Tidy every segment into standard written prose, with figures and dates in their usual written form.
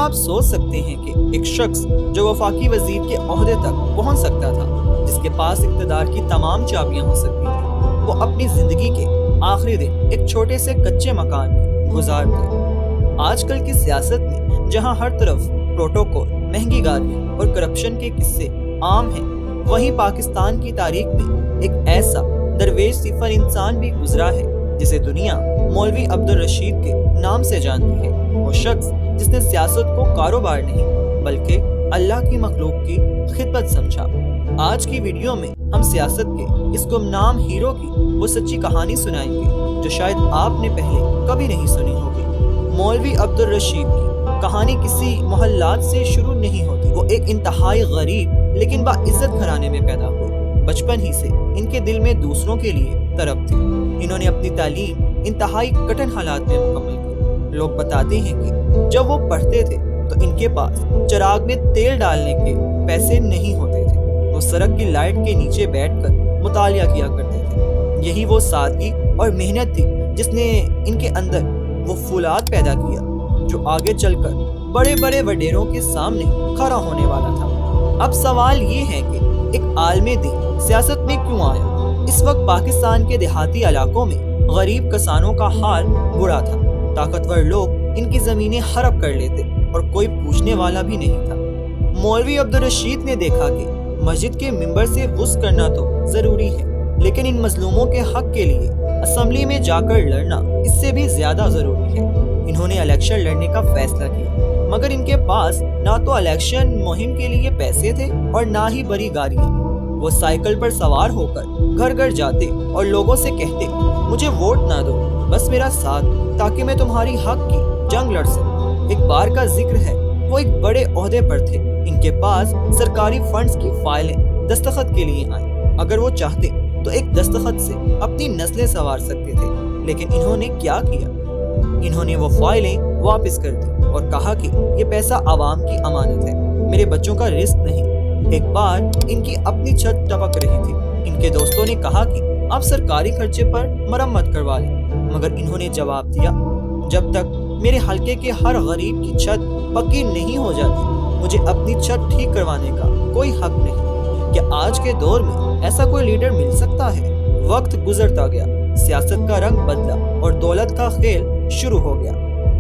आप सोच सकते हैं कि एक शख्स जो वफाकी वजीर के ओहदे तक पहुंच सकता था, जिसके पास इक़्तिदार की तमाम चाबियां हो सकती थी, वो अपनी जिंदगी के आखिरी दिन एक छोटे से कच्चे मकान में गुजार गए। आजकल की सियासत में जहां हर तरफ प्रोटोकॉल, महंगी गाड़ियां और करप्शन के किस्से आम हैं, वहीं पाकिस्तान की तारीख में एक ऐसा दरवेश सिफर इंसान भी गुजरा है जिसे दुनिया मौलवी अब्दुल रशीद के नाम से जानती है। वो शख्स जिसने सियासत को कारोबार नहीं बल्कि अल्लाह की मखलूक की खिदमत समझा। आज की वीडियो में हम सियासत के इस गुमनाम हीरो की वो सच्ची कहानी सुनाएंगे जो शायद आपने पहले कभी नहीं सुनी होगी। मौलवी अब्दुल रशीद की कहानी किसी मोहल्लात से शुरू नहीं होती। वो एक इंतहाई गरीब लेकिन बाइज्जत घराने में पैदा हुए। बचपन ही से इनके दिल में दूसरों के लिए तरफ थी। इन्होंने अपनी तालीम इंतहाई कठिन हालात में मुकम्मल की। लोग बताते हैं कि जब वो पढ़ते थे तो इनके पास चिराग में तेल डालने के पैसे नहीं होते थे। वो सड़क की लाइट के नीचे बैठकर मुतालिया किया करते थे। यही वो सादगी और मेहनत थी जिसने इनके अंदर वो फौलाद पैदा किया जो आगे चलकर बड़े बड़े वडेरों के सामने खड़ा होने वाला था। अब सवाल ये है कि एक आलमे दीन सियासत में क्यों आया? इस वक्त पाकिस्तान के देहाती इलाकों में गरीब किसानों का हाल बुरा था। ताकतवर लोग इनकी जमीनें हड़प कर लेते और कोई पूछने वाला भी नहीं था। मौलवी अब्दुल रशीद ने देखा कि मस्जिद के मिंबर से वुज़ करना तो जरूरी है, लेकिन इन मजलूमों के हक के लिए असेंबली में जाकर लड़ना इससे भी ज्यादा जरूरी है। इन्होंने इलेक्शन लड़ने का फैसला किया, मगर इनके पास ना तो इलेक्शन मुहिम के लिए पैसे थे और ना ही बड़ी गाड़ियां। वो साइकिल पर सवार होकर घर घर जाते और लोगों से कहते, मुझे वोट ना दो, बस मेरा साथ दो ताकि मैं तुम्हारी हक की जंग लड़ सकूं। एक बार का जिक्र है, वो एक बड़े ओहदे पर थे। इनके पास सरकारी फंड्स की फाइलें दस्तखत के लिए आई। अगर वो चाहते तो एक दस्तखत से अपनी नस्लें संवार सकते थे, लेकिन इन्होंने क्या किया? इन्होंने वो फाइलें वापस कर दी और कहा कि ये पैसा आवाम की अमानत है, मेरे बच्चों का रिस्क नहीं। एक बार इनकी अपनी छत टपक रही थी। इनके दोस्तों ने कहा कि आप सरकारी खर्चे पर मरम्मत करवा लें, मगर इन्होंने जवाब दिया, जब तक मेरे हलके के हर गरीब की छत पक्की नहीं हो जाती, मुझे अपनी छत ठीक करवाने का कोई हक नहीं। क्या आज के दौर में ऐसा कोई लीडर मिल सकता है? वक्त गुजरता गया, सियासत का रंग बदला और दौलत का खेल शुरू हो गया।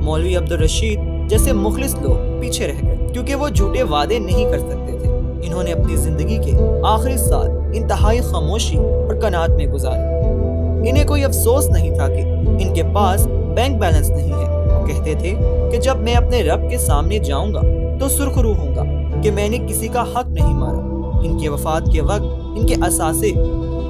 मौलवी अब्दुल रशीद जैसे मुखलिस लोग पीछे रह गए क्योंकि वो झूठे वादे नहीं कर सकते थे। इन्होंने अपनी जिंदगी के आखिरी साल इंतहाई खामोशी और कनात में गुजारे। इन्हें कोई अफसोस नहीं था कि इनके पास बैंक बैलेंस नहीं है। वो कहते थे कि जब मैं अपने रब के सामने जाऊंगा तो सुरखरू होऊंगा कि मैंने किसी का हक नहीं मारा। इनके वफात के वक्त इनके असासे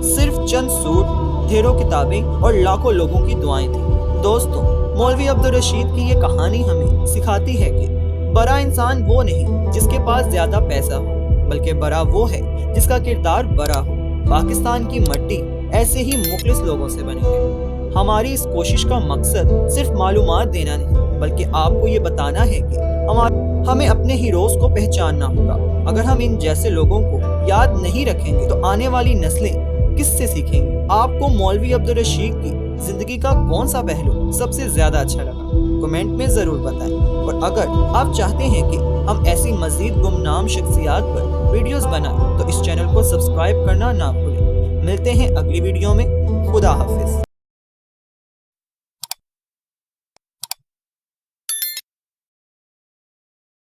सिर्फ चंद सूट, ढेरों किताबें और लाखों लोगों की दुआएं थी। दोस्तों, मौलवी अब्दुल रशीद की ये कहानी हमें सिखाती है कि बड़ा इंसान वो नहीं जिसके पास ज्यादा पैसा हो, बल्कि बड़ा वो है जिसका किरदार बड़ा हो। पाकिस्तान की मिट्टी ऐसे ही मुखलिस लोगों से बनी है। हमारी इस कोशिश का मकसद सिर्फ मालूमात देना नहीं, बल्कि आपको ये बताना है कि हमें अपने हीरोज को पहचानना होगा। अगर हम इन जैसे लोगों को याद नहीं रखेंगे तो आने वाली नस्लें किससे सीखेंगी? आपको मौलवी अब्दुल रशीद की जिंदगी का कौन सा पहलू सबसे ज्यादा अच्छा लगा? कमेंट में जरूर बताएं। और अगर आप चाहते हैं कि हम ऐसी मजीद गुमनाम शख्सियात पर वीडियोस बनाएं तो इस चैनल को सब्सक्राइब करना ना भूलें। मिलते हैं अगली वीडियो में। खुदा हाफिज।